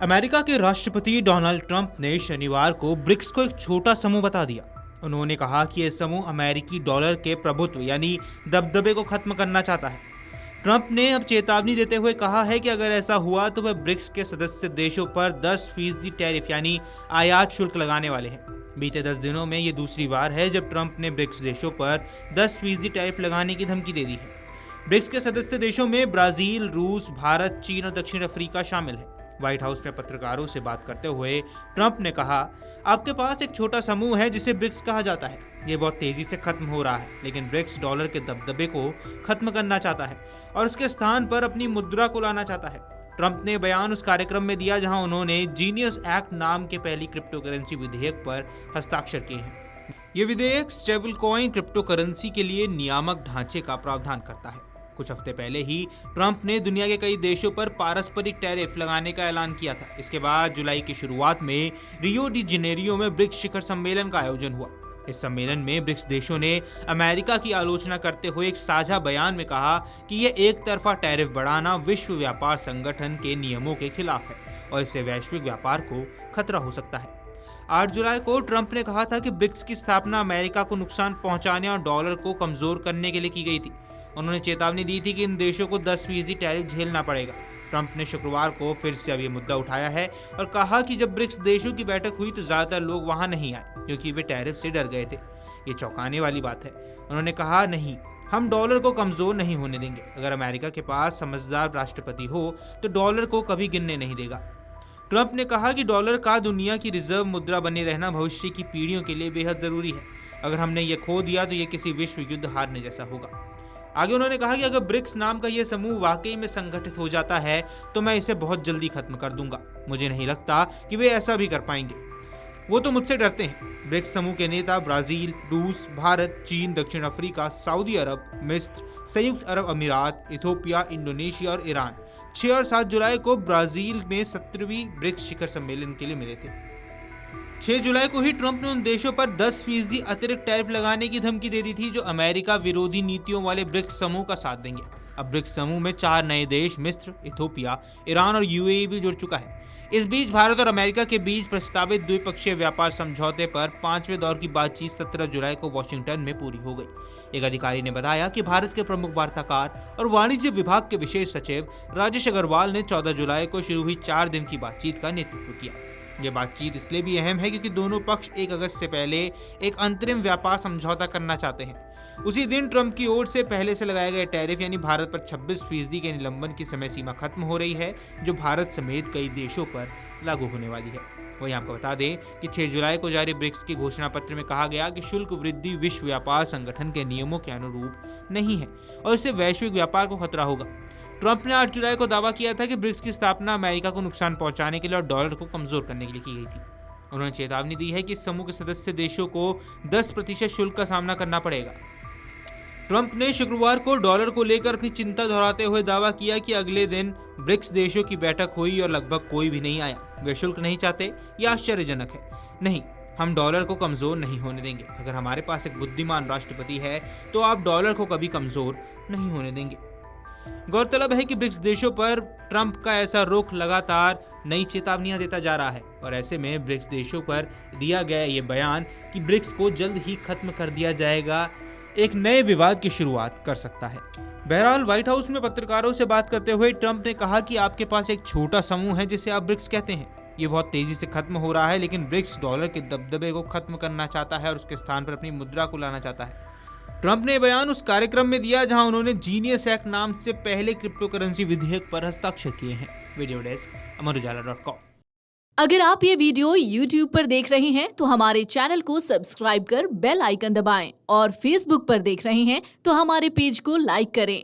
America के राष्ट्रपति Donald Trump ने शनिवार को ब्रिक्स को एक छोटा समूह बता दिया। उन्होंने कहा कि यह समूह अमेरिकी डॉलर के प्रभुत्व यानी दबदबे को खत्म करना चाहता है। ट्रंप ने अब चेतावनी देते हुए कहा है कि अगर ऐसा हुआ तो वह ब्रिक्स के सदस्य देशों पर 10% टैरिफ यानी आयात शुल्क लगाने वाले हैं। बीते 10 दिनों में ये दूसरी बार है जब ट्रंप ने ब्रिक्स देशों पर 10% टैरिफ लगाने की धमकी दे दी है। ब्रिक्स के सदस्य देशों में ब्राजील, रूस, भारत, चीन और दक्षिण अफ्रीका शामिल है। व्हाइट हाउस में पत्रकारों से बात करते हुए ट्रंप ने कहा, आपके पास एक छोटा समूह है जिसे ब्रिक्स कहा जाता है। ये बहुत तेजी से खत्म हो रहा है, लेकिन ब्रिक्स डॉलर के दबदबे को खत्म करना चाहता है और उसके स्थान पर अपनी मुद्रा को लाना चाहता है। ट्रंप ने बयान उस कार्यक्रम में दिया जहां उन्होंने जीनियस एक्ट नाम के पहली क्रिप्टो करेंसी विधेयक पर हस्ताक्षर किए हैं। ये विधेयक स्टेबल कॉइन क्रिप्टो करेंसी के लिए नियामक ढांचे का प्रावधान करता है। कुछ हफ्ते पहले ही ट्रंप ने दुनिया के कई देशों पर पारस्परिक टैरिफ लगाने का ऐलान किया था। इसके बाद जुलाई की शुरुआत में रियो डी जेनेरियो में ब्रिक्स शिखर सम्मेलन का आयोजन हुआ। इस सम्मेलन में ब्रिक्स देशों ने अमेरिका की आलोचना करते हुए एक साझा बयान में कहा कि यह एक तरफा टैरिफ बढ़ाना विश्व व्यापार संगठन के नियमों के खिलाफ है और इससे वैश्विक व्यापार को खतरा हो सकता है। 8 जुलाई को ट्रंप ने कहा था कि ब्रिक्स की स्थापना अमेरिका को नुकसान पहुंचाने और डॉलर को कमजोर करने के लिए की गई थी। उन्होंने चेतावनी दी थी कि इन देशों को 10% टैरिफ झेलना पड़ेगा। ट्रंप ने शुक्रवार को फिर से अब ये मुद्दा उठाया है और कहा कि जब ब्रिक्स देशों की बैठक हुई तो ज्यादातर लोग वहां नहीं आए क्योंकि वे टैरिफ से डर गए थे। ये चौंकाने वाली बात है। उन्होंने कहा, नहीं, हम डॉलर को कमजोर नहीं होने देंगे। अगर अमेरिका के पास समझदार राष्ट्रपति हो तो डॉलर को कभी गिरने नहीं देगा। ट्रंप ने कहा कि डॉलर का दुनिया की रिजर्व मुद्रा बने रहना भविष्य की पीढ़ियों के लिए बेहद जरूरी है। अगर हमने ये खो दिया तो ये किसी विश्व युद्ध हारने जैसा होगा। आगे उन्होंने कहा कि अगर ब्रिक्स नाम का यह समूह वाकई में संगठित हो जाता है तो मैं इसे बहुत जल्दी खत्म कर दूंगा। मुझे नहीं लगता कि वे ऐसा भी कर पाएंगे। वो तो मुझसे डरते हैं। ब्रिक्स समूह के नेता ब्राजील, रूस, भारत, चीन, दक्षिण अफ्रीका, सऊदी अरब, मिस्र, संयुक्त अरब अमीरात, इथोपिया, इंडोनेशिया और ईरान 6 और 7 जुलाई को ब्राजील में 17वीं ब्रिक्स शिखर सम्मेलन के लिए मिले थे। 6 जुलाई को ही ट्रंप ने उन देशों पर 10% अतिरिक्त टैरिफ लगाने की धमकी दे दी थी जो अमेरिका विरोधी नीतियों वाले ब्रिक्स समूह का साथ देंगे। अब ब्रिक्स समूह में 4 नए देश मिस्र, इथोपिया, ईरान और यूएई भी जुड़ चुका है। इस बीच भारत और अमेरिका के बीच प्रस्तावित द्विपक्षीय व्यापार समझौते पर 5वें दौर की बातचीत 17 जुलाई को वॉशिंगटन में पूरी हो गई। एक अधिकारी ने बताया कि भारत के प्रमुख वार्ताकार और वाणिज्य विभाग के विशेष सचिव राजेश अग्रवाल ने 14 जुलाई को शुरू हुई 4 दिन की बातचीत का नेतृत्व किया। यह बातचीत इसलिए भी अहम है क्योंकि दोनों पक्ष 1 अगस्त से पहले एक अंतरिम व्यापार समझौता करना चाहते हैं। उसी दिन ट्रंप की ओर से पहले से लगाए गए टैरिफ यानी भारत पर 26% के निलंबन की समय सीमा खत्म हो रही है, जो भारत समेत कई देशों पर लागू होने वाली है। वहीं आपको बता दें कि 6 जुलाई को जारी ब्रिक्स के घोषणा पत्र में कहा गया कि शुल्क वृद्धि विश्व व्यापार संगठन के नियमों के अनुरूप नहीं है और इससे वैश्विक व्यापार को खतरा होगा। ट्रंप ने 8 जुलाई को दावा किया था कि ब्रिक्स की स्थापना अमेरिका को नुकसान पहुंचाने के लिए और डॉलर को कमजोर करने के लिए की गई थी। उन्होंने चेतावनी दी है कि इस समूह के सदस्य देशों को 10% शुल्क का सामना करना पड़ेगा। ट्रंप ने शुक्रवार को डॉलर को लेकर अपनी चिंता दोहराते हुए दावा किया कि अगले दिन ब्रिक्स देशों की बैठक हुई और लगभग कोई भी नहीं आया। वे शुल्क नहीं चाहते, यह आश्चर्यजनक है। नहीं, हम डॉलर को कमजोर नहीं होने देंगे। अगर हमारे पास एक बुद्धिमान राष्ट्रपति है तो आप डॉलर को कभी कमजोर नहीं होने देंगे। गौरतलब है कि ब्रिक्स देशों पर ट्रंप का ऐसा रुख लगातार नई चेतावनियां देता जा रहा है और ऐसे में ब्रिक्स देशों पर दिया गया ये बयान कि ब्रिक्स को जल्द ही खत्म कर दिया जाएगा एक नए विवाद की शुरुआत कर सकता है। बहरहाल व्हाइट हाउस में पत्रकारों से बात करते हुए ट्रंप ने कहा कि आपके पास एक छोटा समूह है जिसे आप ब्रिक्स कहते हैं। ये बहुत तेजी से खत्म हो रहा है, लेकिन ब्रिक्स डॉलर के दबदबे को खत्म करना चाहता है और उसके स्थान पर अपनी मुद्रा को लाना चाहता है। ट्रंप ने बयान उस कार्यक्रम में दिया जहां उन्होंने जीनियस एक्ट नाम से पहले क्रिप्टो करेंसी विधेयक पर हस्ताक्षर किए हैं। वीडियो डेस्क अमरुजाला.com। अगर आप ये वीडियो YouTube पर देख रहे हैं तो हमारे चैनल को सब्सक्राइब कर बेल आइकन दबाएं और Facebook पर देख रहे हैं तो हमारे पेज को लाइक करें।